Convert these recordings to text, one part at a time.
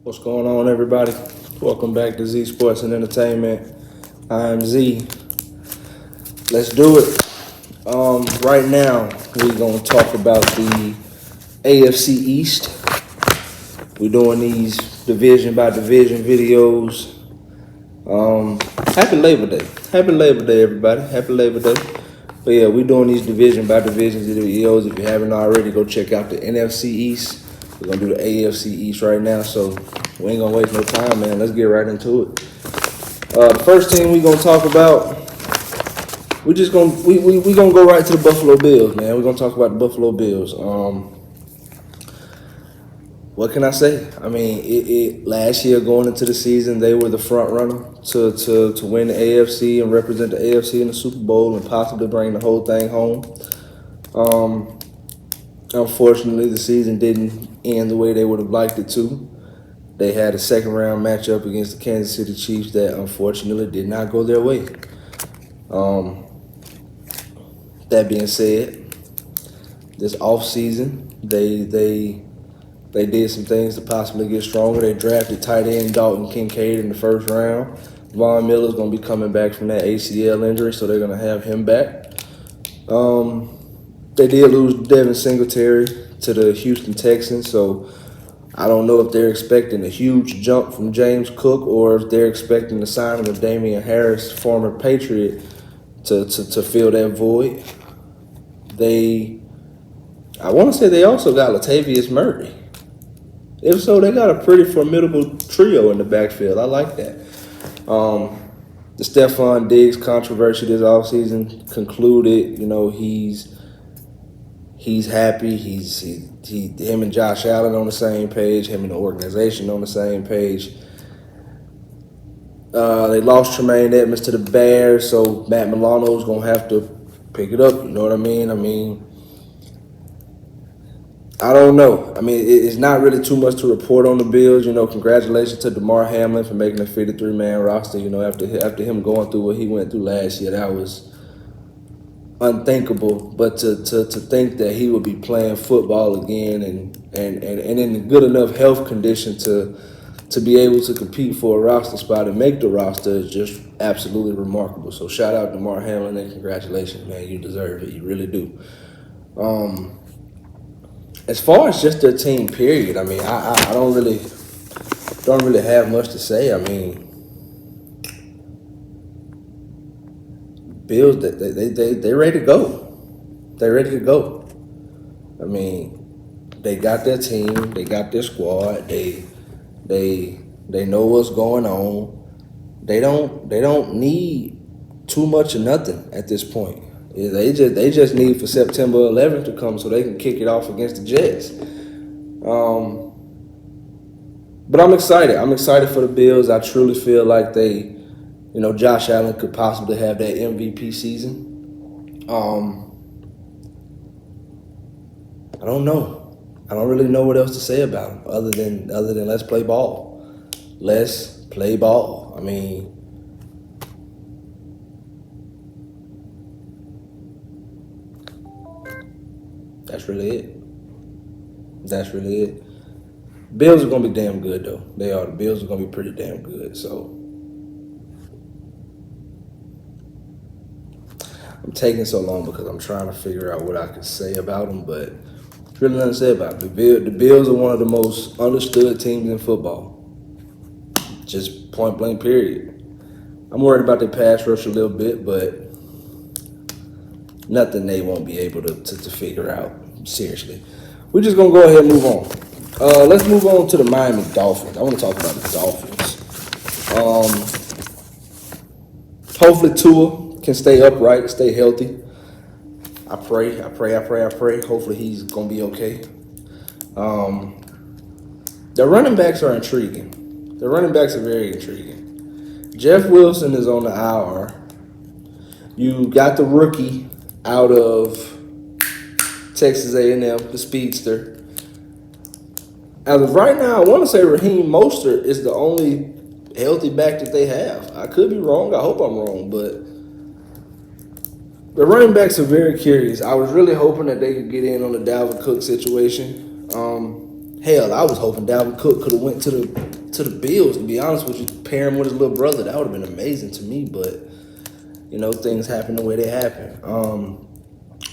What's going on, everybody? Welcome back to Z Sports and Entertainment. I'm Z. Let's do it. Right now, we're gonna talk about the AFC East. We're doing these division by division videos. Happy Labor Day. Happy Labor Day, everybody. Happy Labor Day. But yeah, we're doing these division by division videos. If you haven't already, go check out the NFC East. We're gonna do the AFC East right now, so we ain't gonna waste no time, man. Let's get right into it. The first team we're gonna talk about, we gonna go right to the Buffalo Bills, man. We're gonna talk about the Buffalo Bills. What can I say? I mean, last year going into the season, they were the front runner to win the AFC and represent the AFC in the Super Bowl and possibly bring the whole thing home. Unfortunately, the season didn't end the way they would have liked it to. They had a second round matchup against the Kansas City Chiefs that unfortunately did not go their way. That being said, this offseason, they did some things to possibly get stronger. They drafted tight end Dalton Kincaid in the first round. Von Miller's going to be coming back from that ACL injury, so they're going to have him back. They did lose Devin Singletary to the Houston Texans, so I don't know if they're expecting a huge jump from James Cook or if they're expecting the signing of Damian Harris, former Patriot, to fill that void. I want to say they also got Latavius Murray. If so, they got a pretty formidable trio in the backfield. I like that. The Stephon Diggs controversy this offseason concluded. You know, he's happy. Him and Josh Allen on the same page. Him and the organization on the same page. They lost Tremaine Edmonds to the Bears, so Matt Milano's gonna have to pick it up. You know what I mean? I don't know. I mean, it's not really too much to report on the Bills. You know, congratulations to Damar Hamlin for making a 53-man roster. You know, after him going through what he went through last year, that was unthinkable. But to think that he would be playing football again and in a good enough health condition to be able to compete for a roster spot and make the roster is just absolutely remarkable. So shout out to Damar Hamlin and congratulations, man. You deserve it. You really do. As far as just their team, period, I mean, I don't really have much to say. I mean, Bills, they ready to go. They're ready to go. I mean, they got their team, they got their squad, they know what's going on. They don't need too much or nothing at this point. They just need for September 11th to come so they can kick it off against the Jets. But I'm excited. I'm excited for the Bills. I truly feel like Josh Allen could possibly have that MVP season. I don't know. I don't really know what else to say about him other than let's play ball. Let's play ball. I mean, that's really it. Bills are going to be damn good, though. They are. The Bills are going to be pretty damn good. So I'm taking so long because I'm trying to figure out what I can say about them, but there's really nothing to say about them. The Bills are one of the most understood teams in football. Just point blank, period. I'm worried about their pass rush a little bit, but nothing they won't be able to figure out. Seriously. We're just going to go ahead and move on. Let's move on to the Miami Dolphins. I want to talk about the Dolphins. Hopefully Tua can stay upright, stay healthy. I pray. Hopefully he's going to be okay. The running backs are intriguing. The running backs are very intriguing. Jeff Wilson is on the IR. You got the rookie out of Texas A&M, the speedster. As of right now, I want to say Raheem Mostert is the only healthy back that they have. I could be wrong. I hope I'm wrong, but the running backs are very curious. I was really hoping that they could get in on the Dalvin Cook situation. Hell, I was hoping Dalvin Cook could have went to the to the Bills, to be honest with you. Pair him with his little brother, that would have been amazing to me, but, things happen the way they happen.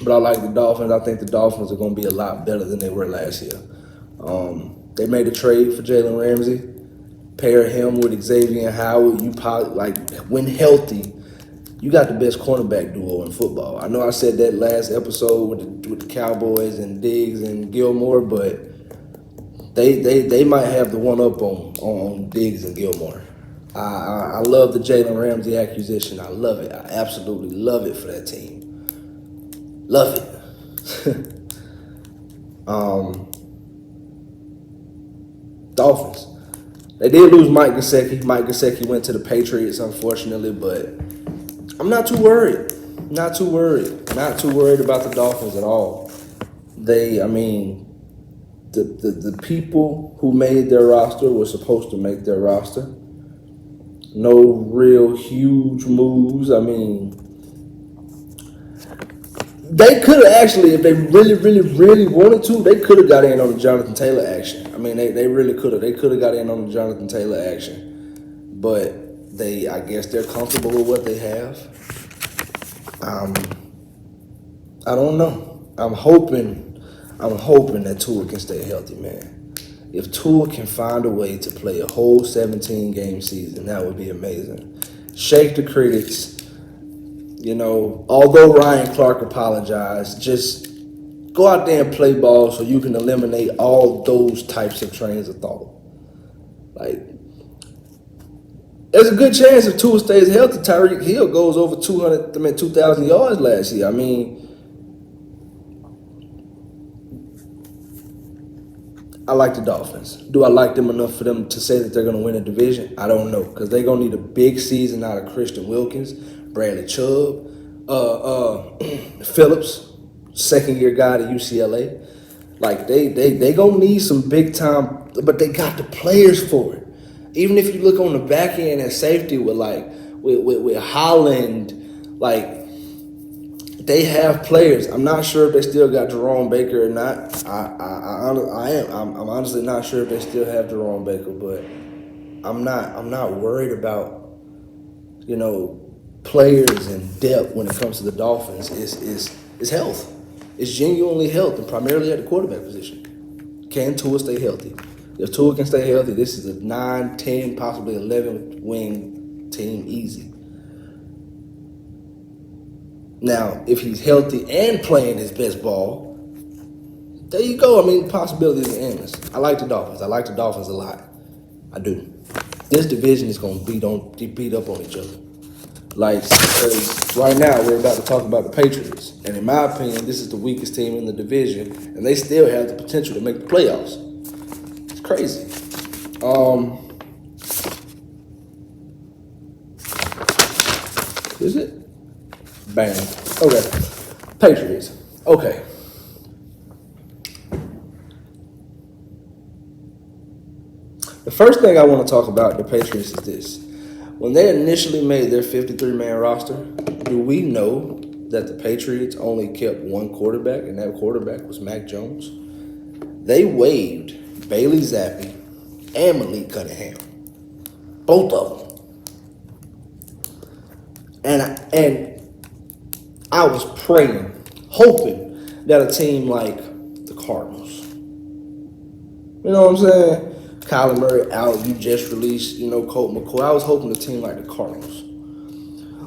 But I like the Dolphins. I think the Dolphins are going to be a lot better than they were last year. They made a trade for Jalen Ramsey. Pair him with Xavier Howard. You probably, when healthy, you got the best cornerback duo in football. I know I said that last episode with the Cowboys and Diggs and Gilmore, but they might have the one up on Diggs and Gilmore. I love the Jalen Ramsey acquisition. I love it. I absolutely love it for that team. Love it. Dolphins. They did lose Mike Gesicki. Mike Gesicki went to the Patriots, unfortunately, but I'm not too worried. Not too worried about the Dolphins at all. The people who made their roster were supposed to make their roster. No real huge moves. They could have actually, if they really, really, really wanted to, they could have got in on the Jonathan Taylor action. They really could have. They could have got in on the Jonathan Taylor action. But I guess they're comfortable with what they have. I don't know. I'm hoping that Tua can stay healthy, man. If Tua can find a way to play a whole 17-game season, that would be amazing. Shake the critics. Although Ryan Clark apologized, just go out there and play ball so you can eliminate all those types of trains of thought. There's a good chance if Tua stays healthy, Tyreek Hill goes over 2,000 yards last year. I like the Dolphins. Do I like them enough for them to say that they're going to win a division? I don't know, because they're going to need a big season out of Christian Wilkins, Bradley Chubb, Phillips, second-year guy at UCLA. They going to need some big-time, but they got the players for it. Even if you look on the back end at safety with Holland, they have players. I'm not sure if they still got Jerome Baker or not. I'm honestly not sure if they still have Jerome Baker, but I'm not worried about players and depth when it comes to the Dolphins. Is health. It's genuinely health, and primarily at the quarterback position. Can Tua stay healthy? If Tua can stay healthy, this is a 9, 10, possibly 11 win team easy. Now, if he's healthy and playing his best ball, there you go. Possibilities are endless. I like the Dolphins. I like the Dolphins a lot. I do. This division is going to beat up on each other. Because right now we're about to talk about the Patriots. And in my opinion, this is the weakest team in the division. And they still have the potential to make the playoffs. It's crazy. Is it? Bam. Okay. Patriots. Okay. The first thing I want to talk about the Patriots is this. When they initially made their 53-man roster, do we know that the Patriots only kept one quarterback, and that quarterback was Mac Jones? They waived Bailey Zappi and Malik Cunningham. Both of them. And I was praying, hoping that a team like the Cardinals, you know what I'm saying? Kyler Murray out, you just released, Colt McCoy. I was hoping a team like the Cardinals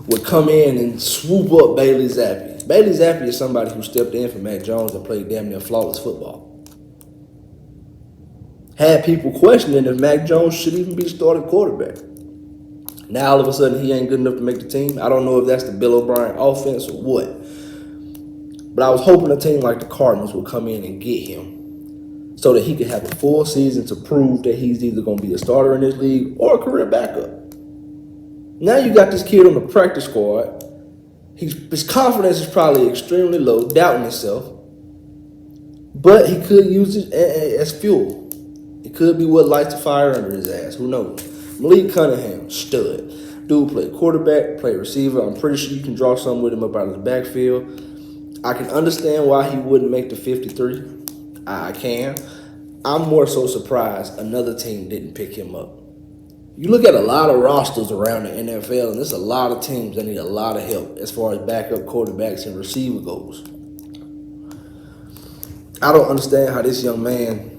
would come in and swoop up Bailey Zappi. Bailey Zappi is somebody who stepped in for Mac Jones and played damn near flawless football. Had people questioning if Mac Jones should even be the starting quarterback. Now all of a sudden he ain't good enough to make the team. I don't know if that's the Bill O'Brien offense or what. But I was hoping a team like the Cardinals would come in and get him so that he could have a full season to prove that he's either going to be a starter in this league or a career backup. Now you got this kid on the practice squad. His confidence is probably extremely low, doubting himself. But he could use it as fuel. It could be what lights the fire under his ass. Who knows? Malik Cunningham, stud. Dude played quarterback, played receiver. I'm pretty sure you can draw something with him up out of the backfield. I can understand why he wouldn't make the 53. I can. I'm more so surprised another team didn't pick him up. You look at a lot of rosters around the NFL, and there's a lot of teams that need a lot of help as far as backup quarterbacks and receiver goes. I don't understand how this young man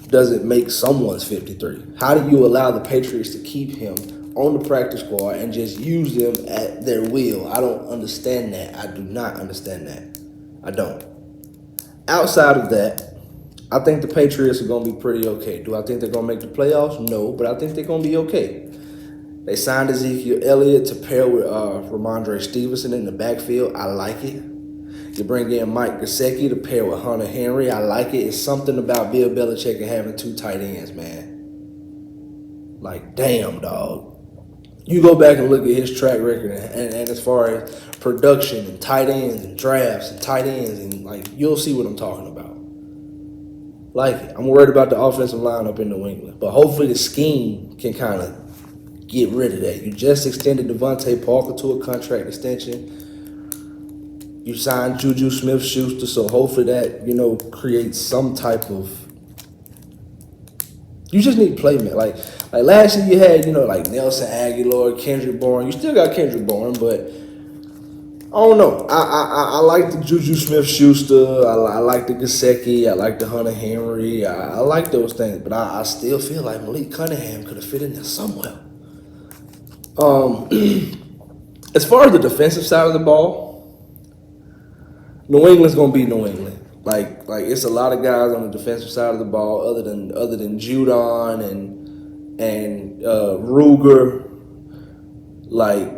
doesn't make someone's 53. How do you allow the Patriots to keep him on the practice squad and just use them at their will? I don't understand that. I do not understand that. I don't. Outside of that, I think the Patriots are going to be pretty okay. Do I think they're going to make the playoffs? No, but I think they're going to be okay. They signed Ezekiel Elliott to pair with Ramondre Stevenson in the backfield. I like it. You bring in Mike Gesicki to pair with Hunter Henry. I like it. It's something about Bill Belichick and having two tight ends, man. Like, damn, dog. You go back and look at his track record and as far as production and tight ends and drafts and tight ends, and like, you'll see what I'm talking about. Like it. I'm worried about the offensive line up in New England, but hopefully the scheme can kind of get rid of that. You just extended Devontae Parker to a contract extension. You signed Juju Smith-Schuster, so hopefully that, creates some type of... You just need playmaking. Like last year you had, like Nelson Aguilar, Kendrick Bourne. You still got Kendrick Bourne, but I don't know. I like the Juju Smith-Schuster. I like the Gesicki. I like the Hunter Henry. I like those things, but I still feel like Malik Cunningham could have fit in there somewhere. As far as the defensive side of the ball, New England's gonna be New England. Like it's a lot of guys on the defensive side of the ball, other than Judon and Ruger. Like,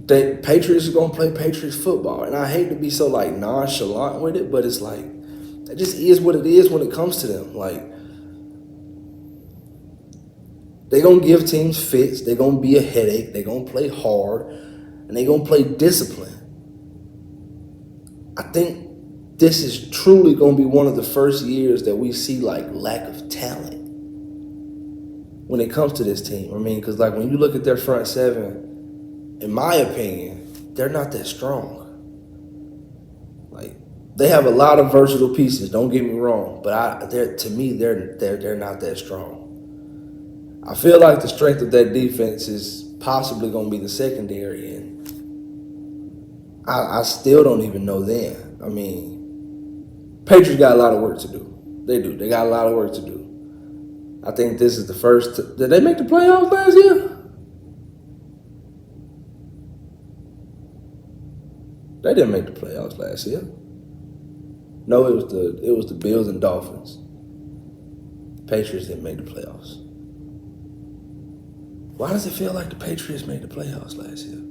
the Patriots are gonna play Patriots football, and I hate to be so like nonchalant with it, but it's like it just is what it is when it comes to them. Like, they gonna give teams fits. They gonna be a headache. They gonna play hard, and they gonna play discipline. I think this is truly going to be one of the first years that we see like lack of talent when it comes to this team. I mean, because like when you look at their front seven, in my opinion, they're not that strong. Like, they have a lot of versatile pieces. Don't get me wrong, but to me, they're not that strong. I feel like the strength of that defense is possibly going to be the secondary, and I still don't even know then. I mean, Patriots got a lot of work to do. They do. They got a lot of work to do. I think this is the first. Did they make the playoffs last year? They didn't make the playoffs last year. No, it was the Bills and Dolphins. Patriots didn't make the playoffs. Why does it feel like the Patriots made the playoffs last year?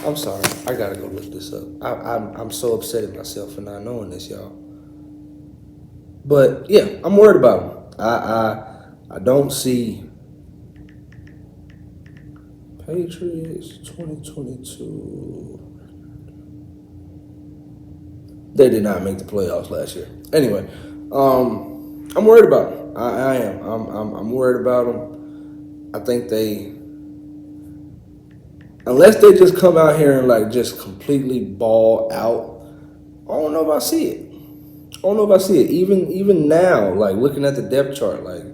I'm sorry. I gotta go look this up. I'm so upset at myself for not knowing this, y'all. But yeah, I'm worried about them. I don't see Patriots 2022. They did not make the playoffs last year. Anyway, I'm worried about them. I am. I'm worried about them. I think unless they just come out here and like just completely ball out, I don't know if I see it. Even now, like looking at the depth chart, like,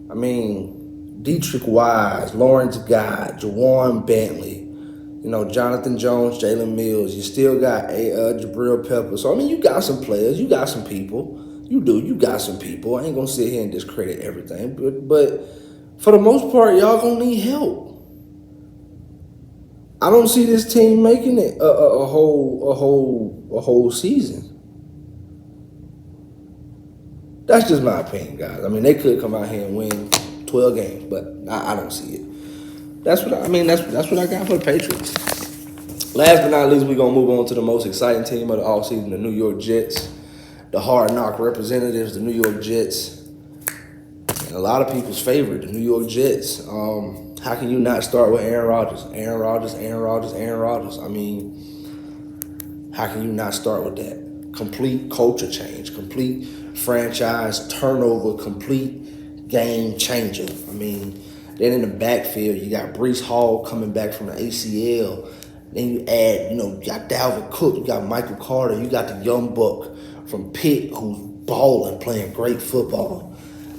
I mean, Dietrich Wise, Lawrence Guy, Jawan Bentley, Jonathan Jones, Jalen Mills. You still got Jabril Pepper. So, I mean, you got some players. You got some people. You do. You got some people. I ain't going to sit here and discredit everything. But for the most part, y'all going to need help. I don't see this team making it a whole season. That's just my opinion, guys. I mean, they could come out here and win 12 games, but I don't see it. That's what I got for the Patriots. Last but not least, we're gonna move on to the most exciting team of the offseason, the New York Jets, the hard knock representatives, the New York Jets, and a lot of people's favorite, the New York Jets. How can you not start with Aaron Rodgers? Aaron Rodgers. I mean, how can you not start with that? Complete culture change, complete franchise turnover, complete game changer. I mean, then in the backfield, you got Breece Hall coming back from the ACL. Then you add, you got Dalvin Cook, you got Michael Carter, you got the young buck from Pitt who's balling, playing great football.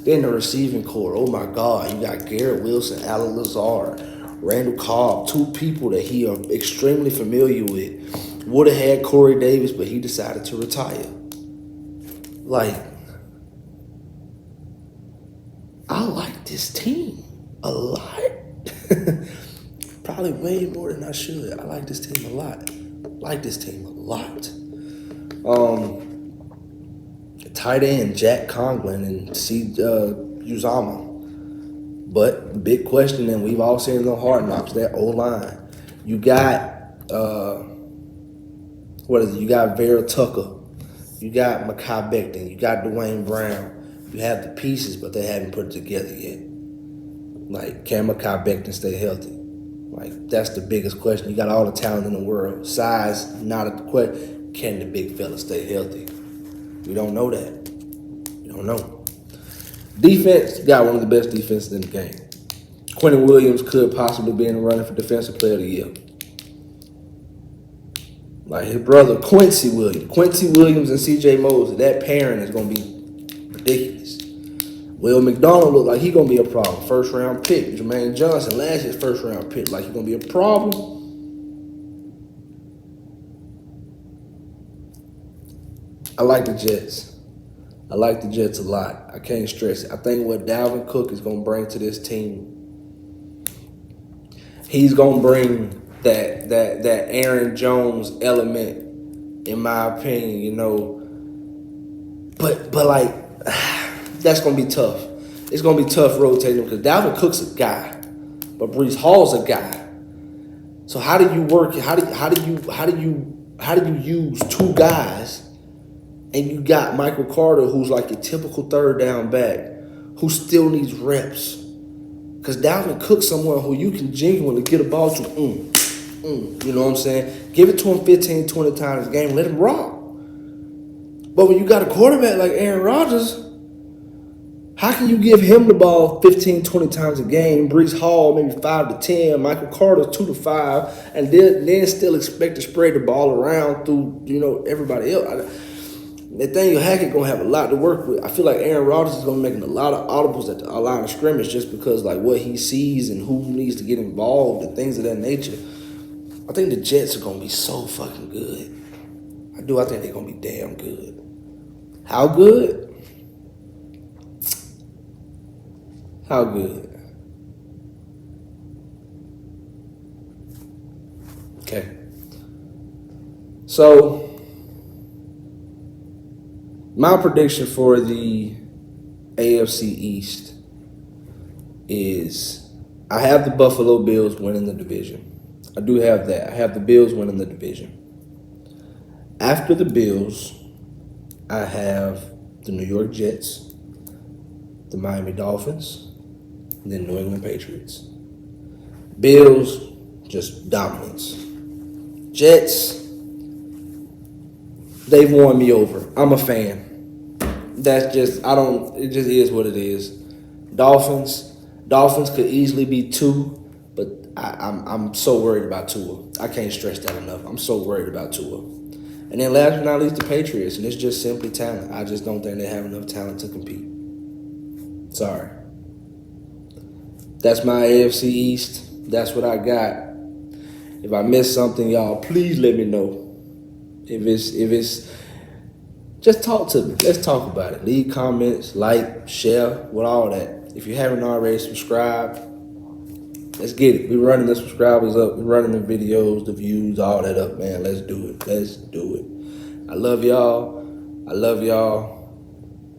Then the receiving core, oh my God, you got Garrett Wilson, Alan Lazard, Randall Cobb, two people that he are extremely familiar with. Would have had Corey Davis, but he decided to retire. Like, I like this team a lot. Probably way more than I should. I like this team a lot. Tight end Jack Conklin and Uzama. But the big question, and we've all seen in the Hard Knocks, that O-line. You got You got Vera Tucker. You got Mekhi Becton. You got Dwayne Brown. You have the pieces, but they haven't put it together yet. Like, can Mekhi Becton stay healthy? Like, that's the biggest question. You got all the talent in the world. Size, not at the question. Can the big fella stay healthy? We don't know that. We don't know. Defense, got one of the best defenses in the game. Quentin Williams could possibly be in the running for Defensive Player of the Year. Like his brother, Quincy Williams and C.J. Mosley, that pairing is going to be ridiculous. Will McDonald look like he's going to be a problem. First round pick. Jermaine Johnson, last year's first round pick, like he's going to be a problem. I like the Jets. I like the Jets a lot. I can't stress it. I think what Dalvin Cook is going to bring to this team, he's going to bring that Aaron Jones element, in my opinion, you know. But like, that's going to be tough. It's going to be tough rotating because Dalvin Cook's a guy, but Breece Hall's a guy. So how do you work? How do you use two guys? And you got Michael Carter, who's like a typical third down back, who still needs reps. Because Dalvin Cook's someone who you can genuinely get a ball to, you know what I'm saying? Give it to him 15, 20 times a game, let him rock. But when you got a quarterback like Aaron Rodgers, how can you give him the ball 15, 20 times a game, Breece Hall maybe 5 to 10, Michael Carter 2 to 5, and then still expect to spread the ball around through, you know, everybody else? Nathaniel Hackett gonna have a lot to work with. I feel like Aaron Rodgers is gonna be making a lot of audibles at the line of scrimmage just because like what he sees and who needs to get involved and things of that nature. I think the Jets are gonna be so fucking good. I think they're gonna be damn good. How good? How good? Okay. So my prediction for the AFC East is I have the Buffalo Bills winning the division. I do have that. I have the Bills winning the division. After the Bills, I have the New York Jets, the Miami Dolphins, and then New England Patriots. Bills, just dominance. Jets, they've won me over. I'm a fan. It just is what it is. Dolphins could easily be 2, but I'm so worried about Tua. I can't stress that enough. I'm so worried about Tua. And then last but not least, the Patriots, and it's just simply talent. I just don't think they have enough talent to compete. Sorry. That's my AFC East. That's what I got. If I missed something, y'all, please let me know. If it's just talk to me. Let's talk about it. Leave comments, like, share, with all that. If you haven't already subscribed, let's get it. We're running the subscribers up. We're running the videos, the views, all that up, man. Let's do it. Let's do it. I love y'all.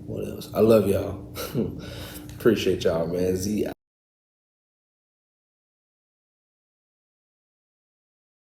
What else? I love y'all. Appreciate y'all, man. Z.